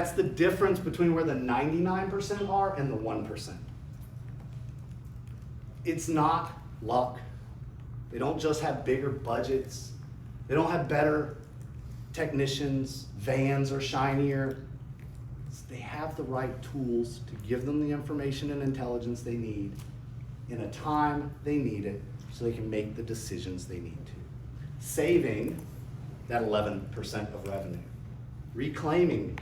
That's the difference between where the 99% are and the 1%. It's not luck. They don't just have bigger budgets. They don't have better technicians, vans are shinier. They have the right tools to give them the information and intelligence they need in a time they need it so they can make the decisions they need to. Saving that 11% of revenue. Reclaiming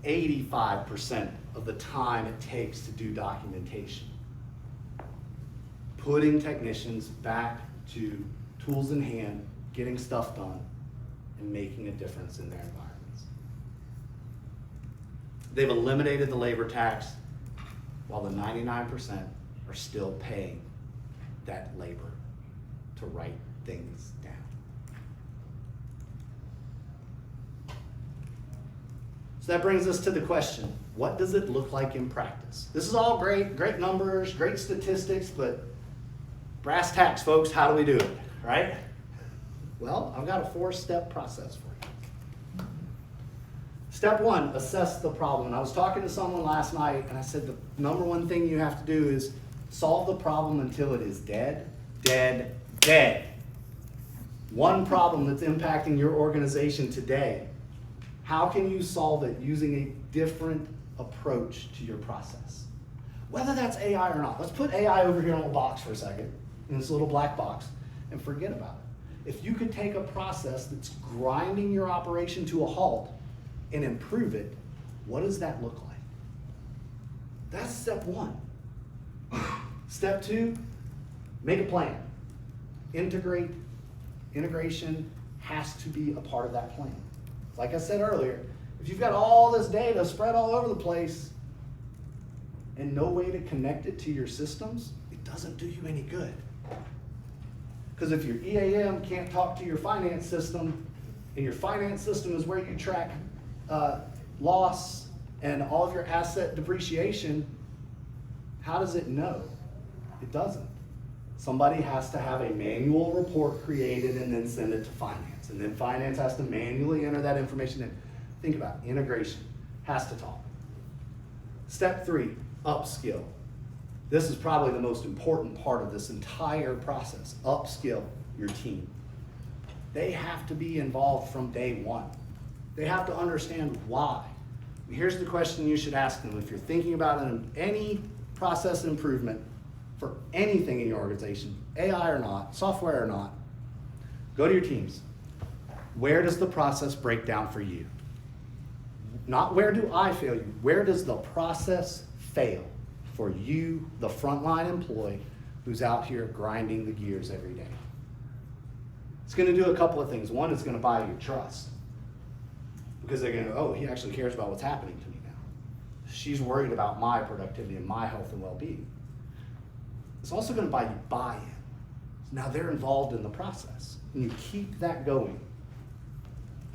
85% of the time it takes to do documentation. Putting technicians back to tools in hand, getting stuff done, and making a difference in their environments. They've eliminated the labor tax while the 99% are still paying that labor to write things down. So that brings us to the question, what does it look like in practice? This is all great numbers, great statistics, but brass tacks, folks, how do we do it, right? Well, I've got a 4-step process for you. Step 1, assess the problem. And I was talking to someone last night, and I said the number one thing you have to do is solve the problem until it is dead, dead, dead. One problem that's impacting your organization today, how can you solve it using a different approach to your process? Whether that's AI or not. Let's put AI over here in a box for a second, in this little black box, and forget about it. If you could take a process that's grinding your operation to a halt and improve it, what does that look like? That's step 1. Step 2, make a plan. Integration has to be a part of that plan. Like I said earlier, if you've got all this data spread all over the place and no way to connect it to your systems, it doesn't do you any good. Because if your EAM can't talk to your finance system, and your finance system is where you track loss and all of your asset depreciation, how does it know? It doesn't. Somebody has to have a manual report created and then send it to finance. And then finance has to manually enter that information in. Think about it. Integration has to talk. Step 3, upskill. This is probably the most important part of this entire process. Upskill your team. They have to be involved from day one. They have to understand why. Here's the question you should ask them if you're thinking about any process improvement for anything in your organization, AI or not, software or not. Go to your teams. Where does the process break down for you? Not where do I fail you, where does the process fail for you, the frontline employee who's out here grinding the gears every day? It's going to do a couple of things. One, it's going to buy you trust. Because they're going to go, oh, he actually cares about what's happening to me now. She's worried about my productivity and my health and well-being. It's also going to buy you buy-in. Now they're involved in the process. And you keep that going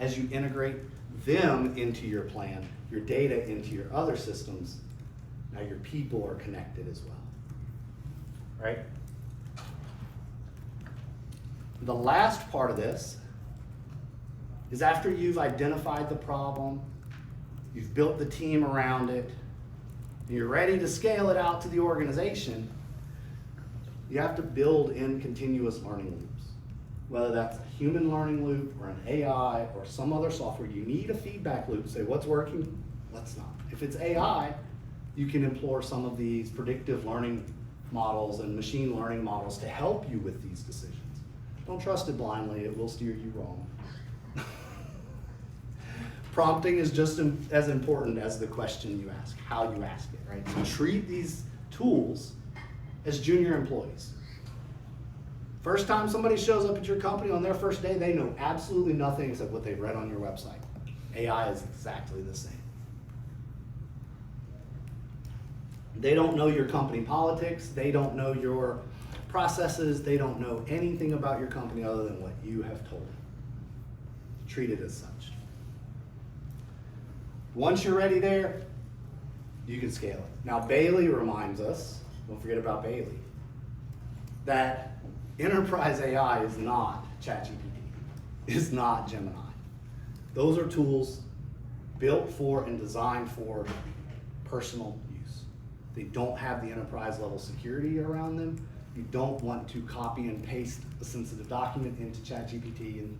as you integrate them into your plan, your data into your other systems. Now your people are connected as well, right? The last part of this is after you've identified the problem, you've built the team around it, and you're ready to scale it out to the organization, you have to build in continuous learning loops. Whether that's a human learning loop or an AI or some other software, you need a feedback loop. Say what's working, what's not. If it's AI, you can employ some of these predictive learning models and machine learning models to help you with these decisions. Don't trust it blindly, it will steer you wrong. Prompting is just as important as the question you ask, how you ask it, right? So treat these tools as junior employees. First time somebody shows up at your company on their first day, they know absolutely nothing except what they've read on your website. AI is exactly the same. They don't know your company politics, they don't know your processes, they don't know anything about your company other than what you have told them. Treat it as such. Once you're ready there, you can scale it. Now Bailey reminds us, don't forget about Bailey, that enterprise AI is not ChatGPT, is not Gemini. Those are tools built for and designed for personal use. They don't have the enterprise level security around them. You don't want to copy and paste a sensitive document into ChatGPT, and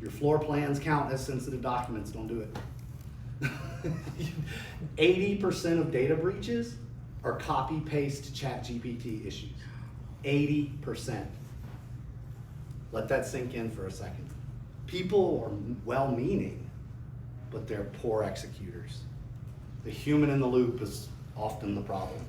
your floor plans count as sensitive documents. Don't do it. 80% of data breaches are copy paste ChatGPT issues. 80%. Let that sink in for a second. People are well-meaning, but they're poor executors. The human in the loop is often the problem.